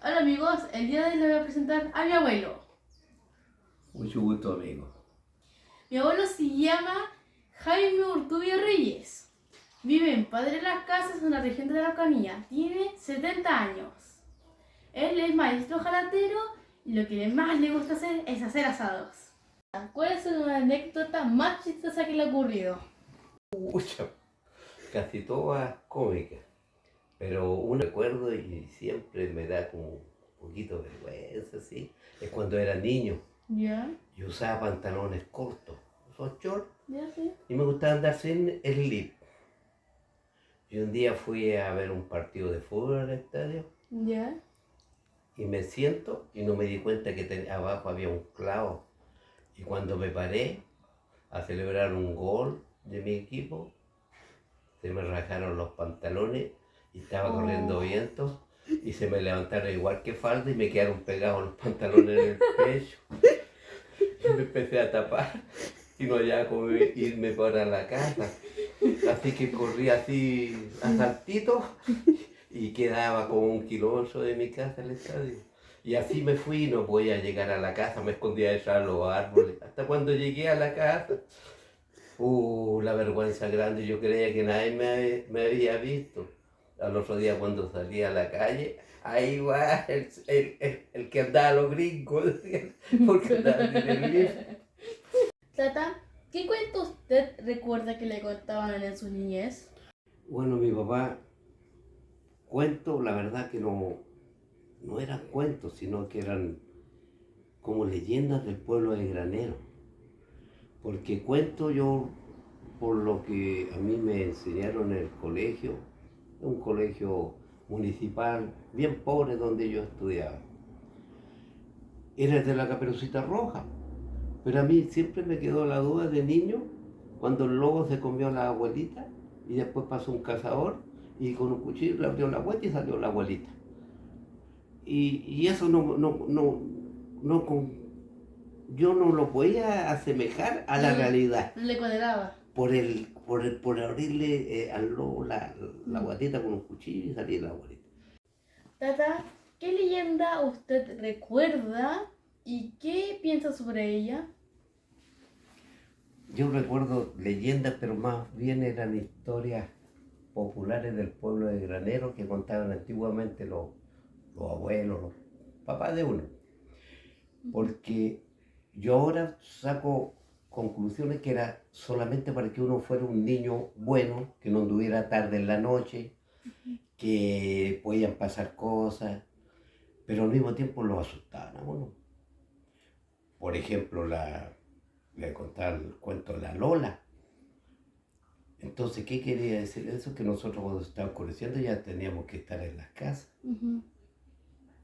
Hola amigos, el día de hoy les voy a presentar a mi abuelo. Mucho gusto, amigo. Mi abuelo se llama Jaime Urtubio Reyes. Vive en Padre Las Casas, en la región de la Araucanía. Tiene 70 años. Él es maestro jalatero y lo que más le gusta hacer es hacer asados. ¿Cuál es una anécdota más chistosa que le ha ocurrido? Mucho. Casi todas cómicas. Pero un recuerdo y siempre me da como un poquito de vergüenza, ¿sí? Es cuando era niño ¿Ya? y usaba pantalones cortos, son shorts, ¿Ya sí? y me gustaba andar sin el lip. Y un día fui a ver un partido de fútbol al estadio ¿Ya? y me siento y no me di cuenta que abajo había un clavo. Y cuando me paré a celebrar un gol de mi equipo, se me rajaron los pantalones y estaba corriendo viento y se me levantaron igual que falda y me quedaron pegados los pantalones en el pecho. Y me empecé a tapar y no hallaba cómo irme para la casa. Así que corrí así a saltitos y quedaba como 1 kilómetro de mi casa el estadio. Y así me fui y no podía llegar a la casa, me escondía detrás de los árboles. Hasta cuando llegué a la casa, la vergüenza grande, yo creía que nadie me había visto. Al otro día cuando salí a la calle, ahí va el que andaba a los gringos, decían, porque andaba sin el lift. Tata, ¿qué cuento usted recuerda que le contaban en su niñez? Bueno, mi papá, cuentos, la verdad que no eran cuentos, sino que eran como leyendas del pueblo de Granero. Porque cuento yo, por lo que a mí me enseñaron en el colegio, un colegio municipal bien pobre donde yo estudiaba. Era de la Caperucita Roja, pero a mí siempre me quedó la duda de niño cuando el lobo se comió a la abuelita y después pasó un cazador y con un cuchillo le abrió la vuelta y salió la abuelita. Y eso yo no lo podía asemejar a la realidad Le cuadraba. por abrirle al lobo la guatita con un cuchillo y salir la abuelita. Tata, ¿qué leyenda usted recuerda y qué piensa sobre ella? Yo recuerdo leyendas, pero más bien eran historias populares del pueblo de Granero que contaban antiguamente los abuelos, los papás de uno. Porque yo ahora saco conclusiones que era solamente para que uno fuera un niño bueno, que no anduviera tarde en la noche, que podían pasar cosas, pero al mismo tiempo lo asustaban a uno. Por ejemplo, le contaba el cuento de la Lola. Entonces, ¿qué quería decir eso? Que nosotros cuando estaba oscureciendo ya teníamos que estar en las casas.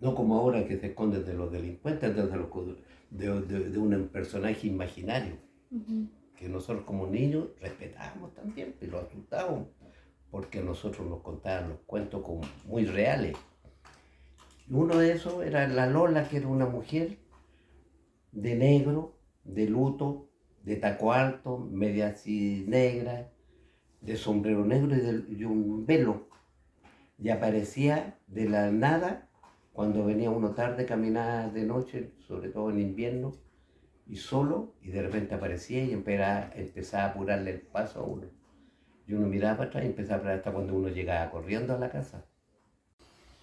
No como ahora que se esconden de los delincuentes, de un personaje imaginario. Que nosotros como niños respetábamos también, pero asustábamos, porque nosotros nos contaban los cuentos como muy reales. Y uno de esos era la Lola, que era una mujer de negro, de luto, de taco alto, media así negra, de sombrero negro y un velo. Y aparecía de la nada cuando venía uno tarde, caminaba de noche, sobre todo en invierno, y solo, y de repente aparecía y empezaba a apurarle el paso a uno. Y uno miraba para atrás y empezaba a apurar hasta cuando uno llegaba corriendo a la casa.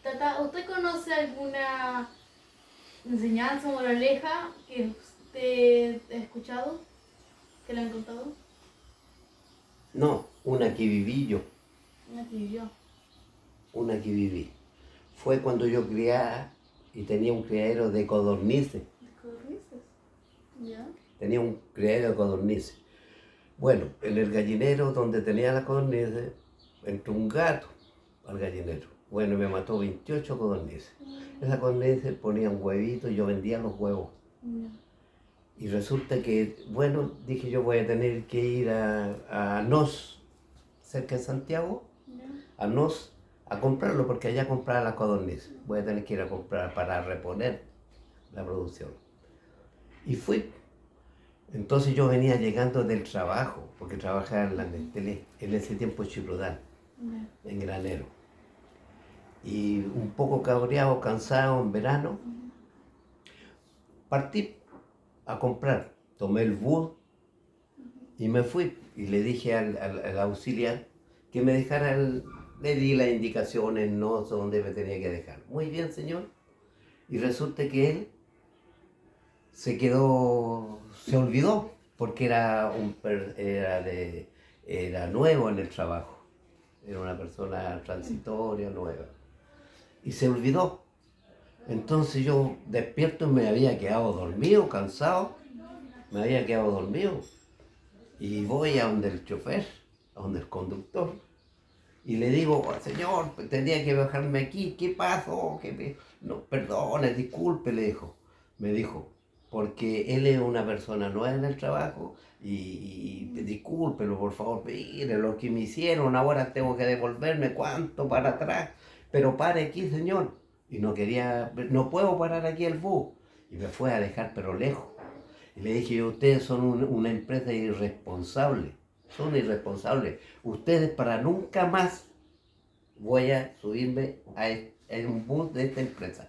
Tata, ¿usted conoce alguna enseñanza o moraleja que usted ha escuchado? ¿Que le han contado? No, una que viví yo, Una que vivió. una que viví. Fue cuando yo criaba y tenía un criadero de codornices. ¿De codornices? ¿Ya? Tenía un criadero de codornices. Bueno, en el gallinero donde tenía las codornices, entró un gato al gallinero. Bueno, me mató 28 codornices. Esas codornices ponían huevitos y yo vendía los huevos. Ya. Y resulta que, bueno, dije yo voy a tener que ir a Nos, cerca de Santiago, Ya. a Nos, a comprarlo, porque allá compraba las codornices. Voy a tener que ir a comprar para reponer la producción. Y fui. Entonces yo venía llegando del trabajo, porque trabajaba en la Nestlé, en ese tiempo Chiprudal, Ya. en Granero. y un poco cabreado, cansado en verano, partí a comprar. Tomé el bus y me fui. Y le dije al auxiliar que me dejara le di las indicaciones, no sé dónde me tenía que dejar. Muy bien, señor. Y resulta que él se olvidó, porque era nuevo en el trabajo. Era una persona transitoria, nueva. Y se olvidó. Entonces yo despierto y me había quedado dormido, cansado. Me había quedado dormido. Y voy a donde el chofer, a donde el conductor. Y le digo, señor, tendría que bajarme aquí, ¿qué pasó? No, perdone, disculpe, le dijo. Me dijo, porque él es una persona nueva en el trabajo y discúlpelo, por favor, mire lo que me hicieron, ahora tengo que devolverme cuánto para atrás, pero pare aquí, señor. Y no puedo parar aquí el bus. Y me fue a dejar, pero lejos. Y le dije, ustedes son una empresa irresponsable. Son irresponsables. Ustedes para nunca más voy a subirme en un bus de esta empresa.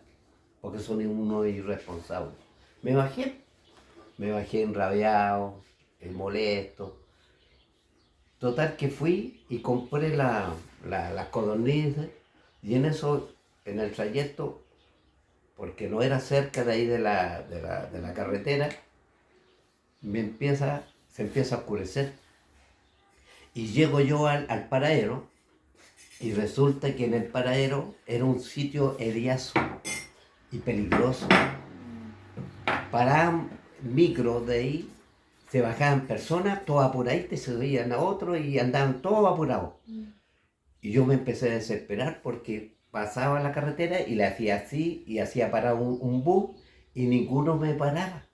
Porque son unos irresponsables. Me bajé enrabiado, molesto. Total que fui y compré las codornices. Y en eso, en el trayecto, porque no era cerca de ahí de la carretera, se empieza a oscurecer. Y llego yo al paradero y resulta que en el paradero era un sitio heriazo y peligroso. Paraban micros de ahí, se bajaban personas, todos apuraditos, se subían a otro y andaban todos apurados. Y yo me empecé a desesperar porque pasaba la carretera y le hacía así y hacía parar un bus y ninguno me paraba,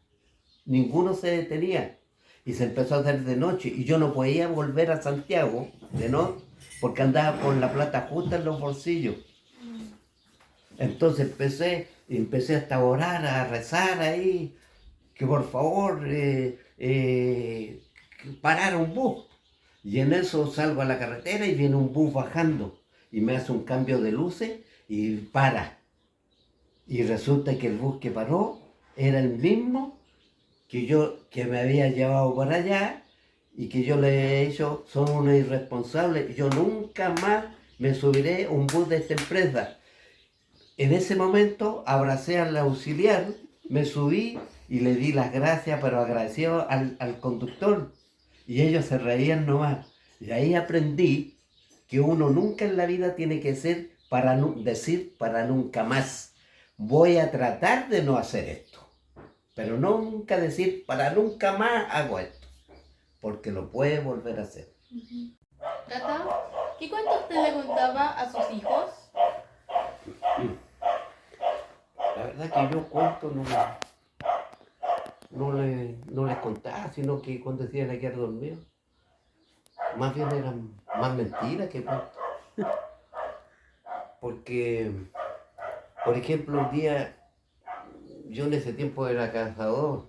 ninguno se detenía. Y se empezó a hacer de noche y yo no podía volver a Santiago de noche porque andaba con la plata justa en los bolsillos. Entonces empecé hasta a orar, a rezar ahí, que por favor parara un bus. Y en eso salgo a la carretera y viene un bus bajando y me hace un cambio de luces y para. Y resulta que el bus que paró era el mismo que me había llevado para allá y que yo le he dicho, son unos irresponsables, yo nunca más me subiré a un bus de esta empresa. En ese momento abracé al auxiliar, me subí y le di las gracias, pero agradecido al conductor. Y ellos se reían nomás. Y ahí aprendí que uno nunca en la vida tiene que decir para nunca más. Voy a tratar de no hacer esto. Pero nunca decir para nunca más hago esto. Porque lo puede volver a hacer. Tata, ¿qué cuento usted le contaba a sus hijos? La verdad que yo cuento no les contaba, sino que cuando decían que era dormido. Más bien eran más mentiras que cuentos. Porque, por ejemplo, un día, yo en ese tiempo era cazador.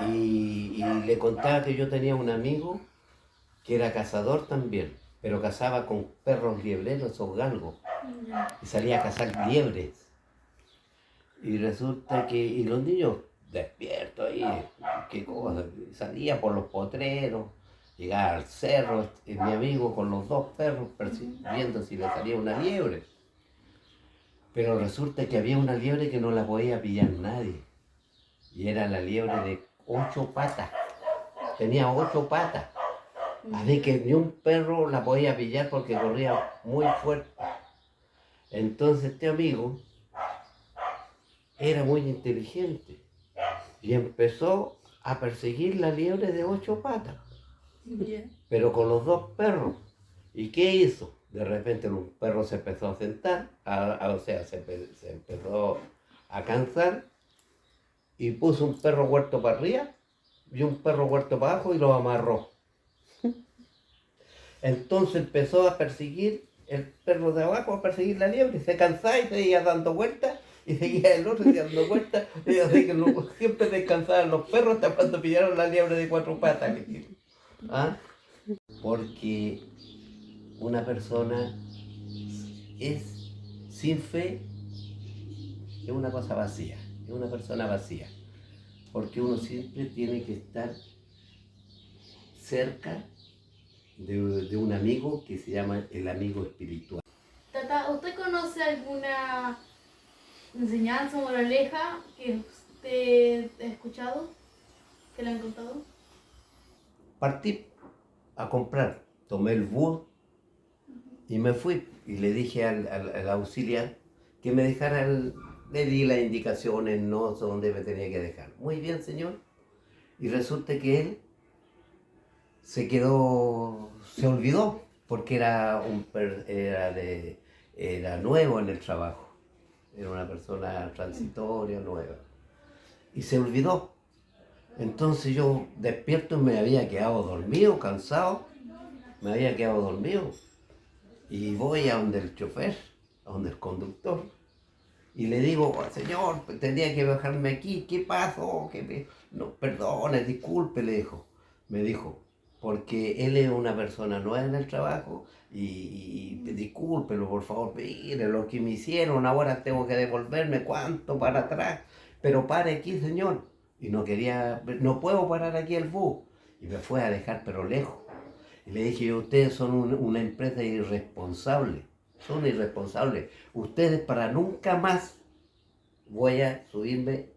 Y le contaba que yo tenía un amigo que era cazador también, pero cazaba con perros liebreros o galgos. Y salía a cazar liebres. Y resulta y los niños despiertos ahí, qué cosa, salía por los potreros, llegaba al cerro, y mi amigo con los dos perros viendo si le salía una liebre. Pero resulta que había una liebre que no la podía pillar nadie. Y era la liebre de 8 patas. Tenía 8 patas. Así que ni un perro la podía pillar porque corría muy fuerte. Entonces este amigo era muy inteligente y empezó a perseguir la liebre de 8 patas, pero con los dos perros. ¿Y qué hizo? De repente un perro se empezó a sentar, se empezó a cansar y puso un perro huerto para arriba y un perro huerto para abajo y lo amarró. Entonces empezó a perseguir el perro de abajo, a perseguir la liebre, se cansaba y seguía dando vueltas. Y seguía el otro dando vueltas, y así que siempre descansaban los perros hasta cuando pillaron la liebre de 4 patas. ¿Ah? Porque una persona es sin fe, es una cosa vacía, es una persona vacía, porque uno siempre tiene que estar cerca de un amigo que se llama el amigo espiritual. Tata, ¿usted conoce alguna enseñanza o moraleja que usted ha escuchado? ¿Que le han contado? Partí a comprar, tomé el bus y me fui. Y le dije al auxiliar que me dejara, le di las indicaciones, no sé dónde me tenía que dejar. Muy bien, señor. Y resulta que él se olvidó, porque era nuevo en el trabajo. Era una persona transitoria, nueva. Y se olvidó. Entonces yo despierto y me había quedado dormido, cansado. Me había quedado dormido. Y voy a donde el chofer, a donde el conductor. Y le digo, señor, tendría que bajarme aquí, ¿qué pasó? No, perdone, disculpe, le dijo. Me dijo, porque él es una persona nueva en el trabajo y discúlpelo, por favor, mire lo que me hicieron, ahora tengo que devolverme cuánto para atrás, pero pare aquí, señor. Y no puedo parar aquí el bus. Y me fue a dejar, pero lejos. Y le dije, ustedes son una empresa irresponsable, son irresponsables. Ustedes para nunca más voy a subirme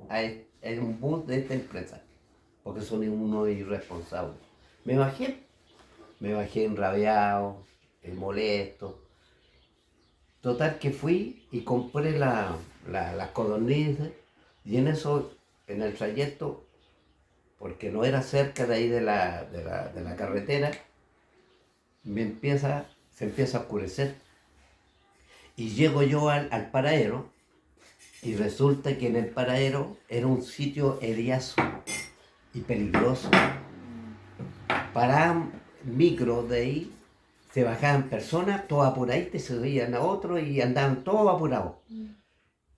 en un bus de esta empresa, porque son unos irresponsables. Me bajé enrabiado, molesto. Total que fui y compré las codornices y en eso, en el trayecto, porque no era cerca de ahí de la carretera, se empieza a oscurecer. Y llego yo al paradero y resulta que en el paradero era un sitio hediazo y peligroso. Paraban micros de ahí, se bajaban personas, todos apuraditos, se subían a otro y andaban todos apurados.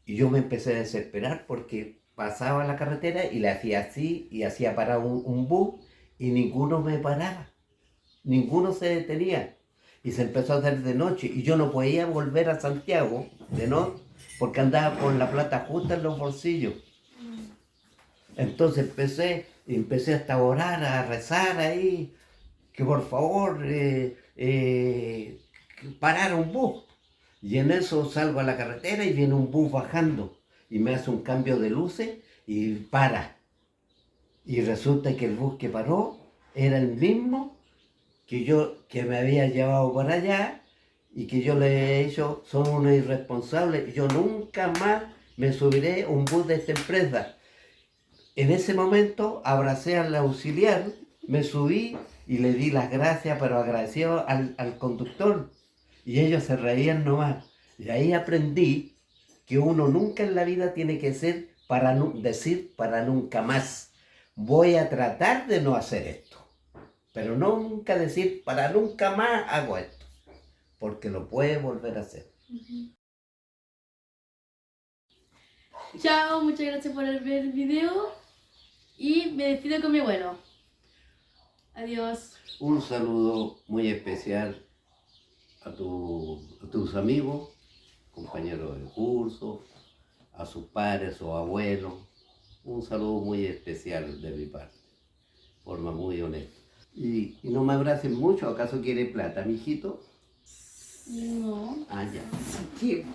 Y yo me empecé a desesperar porque pasaba la carretera y le hacía así y hacía parar un bus y ninguno me paraba. Ninguno se detenía y se empezó a hacer de noche y yo no podía volver a Santiago de noche porque andaba con la plata justa en los bolsillos. Entonces empecé hasta a orar, a rezar ahí, que por favor parara un bus. Y en eso salgo a la carretera y viene un bus bajando y me hace un cambio de luces y para. Y resulta que el bus que paró era el mismo que me había llevado para allá y que yo le he dicho, son unos irresponsables, yo nunca más me subiré a un bus de esta empresa. En ese momento abracé al auxiliar, me subí y le di las gracias, pero agradecido al conductor. Y ellos se reían nomás. Y ahí aprendí que uno nunca en la vida tiene que ser decir para nunca más. Voy a tratar de no hacer esto. Pero nunca decir, para nunca más hago esto, porque lo puede volver a hacer. Chao, muchas gracias por ver el video y me despido con mi abuelo. Adiós. Un saludo muy especial a tus amigos, compañeros de curso, a sus padres o abuelos. Un saludo muy especial de mi parte, de forma muy honesta. Y no me abracen mucho, ¿acaso quiere plata, mijito? No. Ah, ya. Sí.